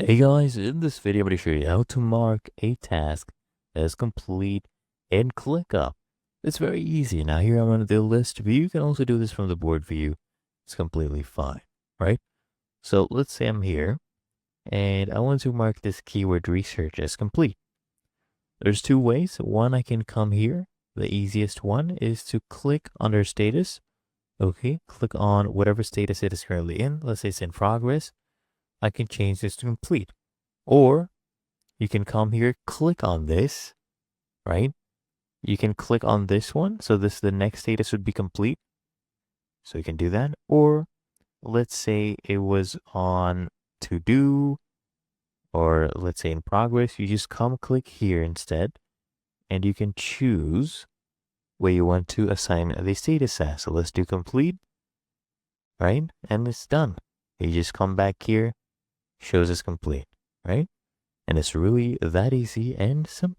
Hey guys, in this video I'm going to show you how to mark a task as complete in ClickUp. It's very easy. Now here I'm on the list view. You can also do this from the board view. It's completely fine, right? So let's say I'm here and I want to mark this keyword research as complete. There's two ways. One, I can come here. The easiest one is to click under status. Okay, click on whatever status it is currently in. Let's say it's in progress. I can change this to complete. Or you can come here, click on this, right? You can click on this one. So the next status would be complete. So you can do that. Or let's say it was on to do, or let's say in progress. You just come click here instead, and you can choose where you want to assign the status as. So let's do complete, right? And it's done. You just come back here, shows it's complete, right? And it's really that easy and simple.